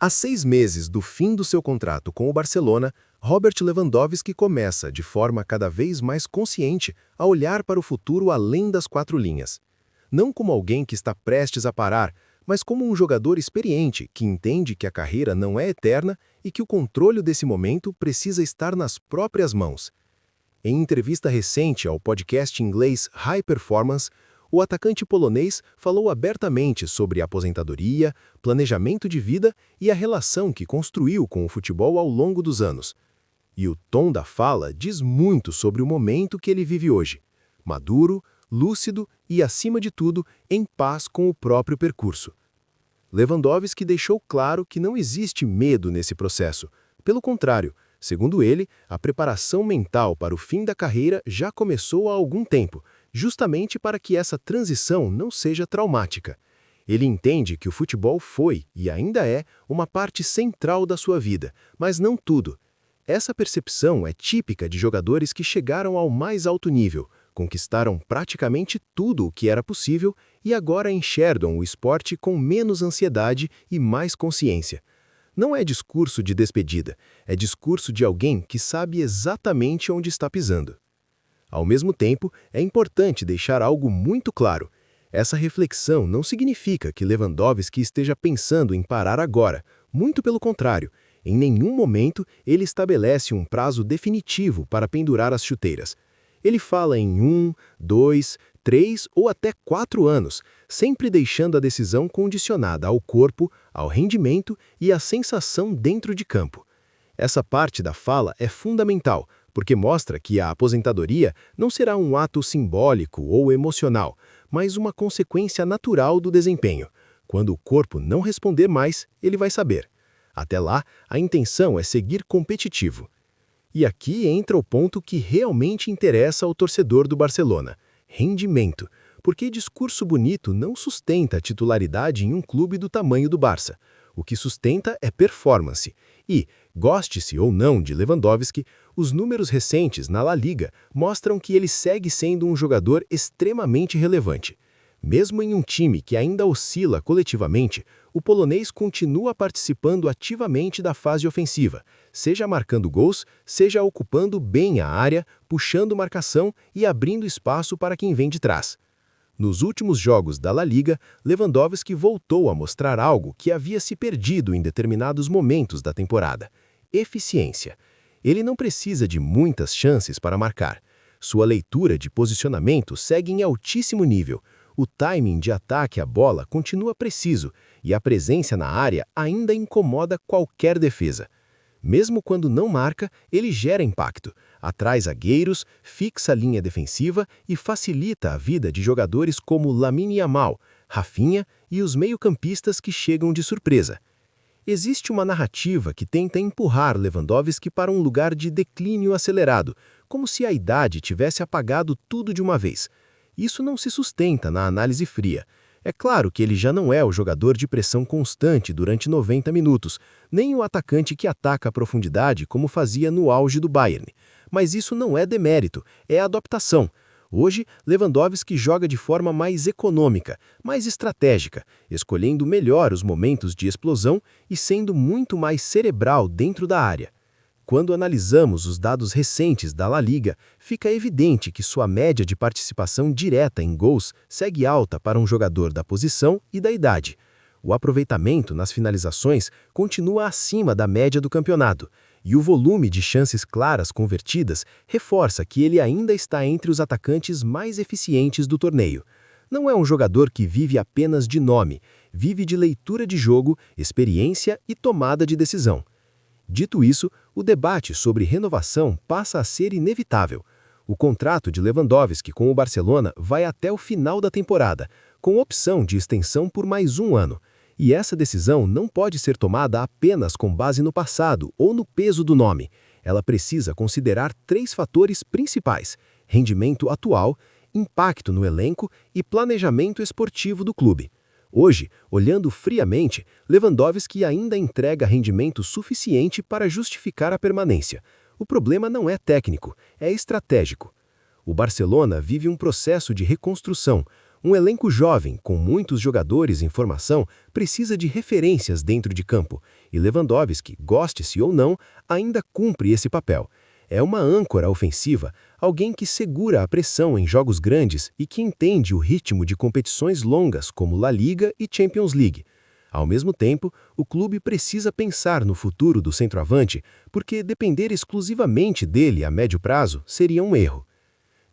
Há 6 meses do fim do seu contrato com o Barcelona, Robert Lewandowski começa, de forma cada vez mais consciente, a olhar para o futuro além das quatro linhas. Não como alguém que está prestes a parar, mas como um jogador experiente que entende que a carreira não é eterna e que o controle desse momento precisa estar nas próprias mãos. Em entrevista recente ao podcast inglês High Performance, o atacante polonês falou abertamente sobre aposentadoria, planejamento de vida e a relação que construiu com o futebol ao longo dos anos. E o tom da fala diz muito sobre o momento que ele vive hoje. Maduro, lúcido e, acima de tudo, em paz com o próprio percurso. Lewandowski deixou claro que não existe medo nesse processo. Pelo contrário, segundo ele, a preparação mental para o fim da carreira já começou há algum tempo, justamente para que essa transição não seja traumática. Ele entende que o futebol foi, e ainda é, uma parte central da sua vida, mas não tudo. Essa percepção é típica de jogadores que chegaram ao mais alto nível, conquistaram praticamente tudo o que era possível e agora enxergam o esporte com menos ansiedade e mais consciência. Não é discurso de despedida, é discurso de alguém que sabe exatamente onde está pisando. Ao mesmo tempo, é importante deixar algo muito claro. Essa reflexão não significa que Lewandowski esteja pensando em parar agora, muito pelo contrário. Em nenhum momento ele estabelece um prazo definitivo para pendurar as chuteiras. Ele fala em 1, 2, 3 ou até 4 anos, sempre deixando a decisão condicionada ao corpo, ao rendimento e à sensação dentro de campo. Essa parte da fala é fundamental, porque mostra que a aposentadoria não será um ato simbólico ou emocional, mas uma consequência natural do desempenho. Quando o corpo não responder mais, ele vai saber. Até lá, a intenção é seguir competitivo. E aqui entra o ponto que realmente interessa ao torcedor do Barcelona: rendimento. Porque discurso bonito não sustenta a titularidade em um clube do tamanho do Barça. O que sustenta é performance. E, goste-se ou não de Lewandowski, os números recentes na La Liga mostram que ele segue sendo um jogador extremamente relevante. Mesmo em um time que ainda oscila coletivamente, o polonês continua participando ativamente da fase ofensiva, seja marcando gols, seja ocupando bem a área, puxando marcação e abrindo espaço para quem vem de trás. Nos últimos jogos da La Liga, Lewandowski voltou a mostrar algo que havia se perdido em determinados momentos da temporada: eficiência. Ele não precisa de muitas chances para marcar. Sua leitura de posicionamento segue em altíssimo nível. O timing de ataque à bola continua preciso e a presença na área ainda incomoda qualquer defesa. Mesmo quando não marca, ele gera impacto, atrai zagueiros, fixa a linha defensiva e facilita a vida de jogadores como Lamine Yamal, Rafinha e os meio-campistas que chegam de surpresa. Existe uma narrativa que tenta empurrar Lewandowski para um lugar de declínio acelerado, como se a idade tivesse apagado tudo de uma vez. Isso não se sustenta na análise fria. É claro que ele já não é o jogador de pressão constante durante 90 minutos, nem o atacante que ataca a profundidade como fazia no auge do Bayern. Mas isso não é demérito, é adaptação. Hoje, Lewandowski joga de forma mais econômica, mais estratégica, escolhendo melhor os momentos de explosão e sendo muito mais cerebral dentro da área. Quando analisamos os dados recentes da La Liga, fica evidente que sua média de participação direta em gols segue alta para um jogador da posição e da idade. O aproveitamento nas finalizações continua acima da média do campeonato, e o volume de chances claras convertidas reforça que ele ainda está entre os atacantes mais eficientes do torneio. Não é um jogador que vive apenas de nome, vive de leitura de jogo, experiência e tomada de decisão. Dito isso, o debate sobre renovação passa a ser inevitável. O contrato de Lewandowski com o Barcelona vai até o final da temporada, com opção de extensão por mais um ano. E essa decisão não pode ser tomada apenas com base no passado ou no peso do nome. Ela precisa considerar 3 fatores principais: rendimento atual, impacto no elenco e planejamento esportivo do clube. Hoje, olhando friamente, Lewandowski ainda entrega rendimento suficiente para justificar a permanência. O problema não é técnico, é estratégico. O Barcelona vive um processo de reconstrução, Um elenco jovem, com muitos jogadores em formação, precisa de referências dentro de campo, e Lewandowski, goste-se ou não, ainda cumpre esse papel. É uma âncora ofensiva, alguém que segura a pressão em jogos grandes e que entende o ritmo de competições longas como La Liga e Champions League. Ao mesmo tempo, o clube precisa pensar no futuro do centroavante, porque depender exclusivamente dele a médio prazo seria um erro.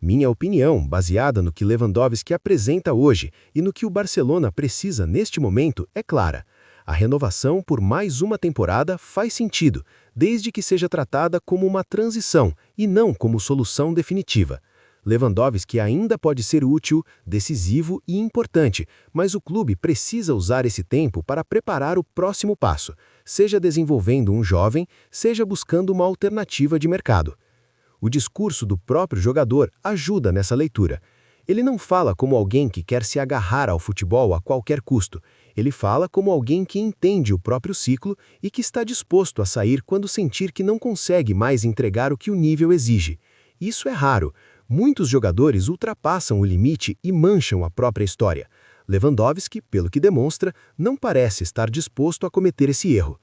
Minha opinião, baseada no que Lewandowski apresenta hoje e no que o Barcelona precisa neste momento, é clara. A renovação por mais uma temporada faz sentido, desde que seja tratada como uma transição e não como solução definitiva. Lewandowski ainda pode ser útil, decisivo e importante, mas o clube precisa usar esse tempo para preparar o próximo passo, seja desenvolvendo um jovem, seja buscando uma alternativa de mercado. O discurso do próprio jogador ajuda nessa leitura. Ele não fala como alguém que quer se agarrar ao futebol a qualquer custo. Ele fala como alguém que entende o próprio ciclo e que está disposto a sair quando sentir que não consegue mais entregar o que o nível exige. Isso é raro. Muitos jogadores ultrapassam o limite e mancham a própria história. Lewandowski, pelo que demonstra, não parece estar disposto a cometer esse erro.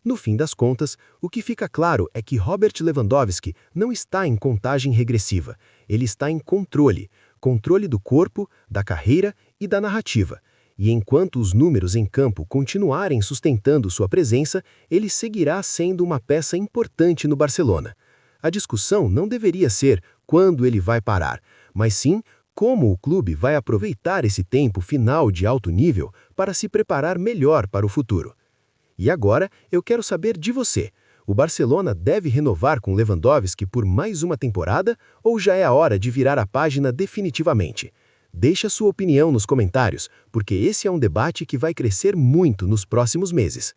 No fim das contas, o que fica claro é que Robert Lewandowski não está em contagem regressiva. Ele está em controle. Controle do corpo, da carreira e da narrativa. E enquanto os números em campo continuarem sustentando sua presença, ele seguirá sendo uma peça importante no Barcelona. A discussão não deveria ser quando ele vai parar, mas sim como o clube vai aproveitar esse tempo final de alto nível para se preparar melhor para o futuro. E agora, eu quero saber de você. O Barcelona deve renovar com Lewandowski por mais uma temporada ou já é a hora de virar a página definitivamente? Deixe a sua opinião nos comentários, porque esse é um debate que vai crescer muito nos próximos meses.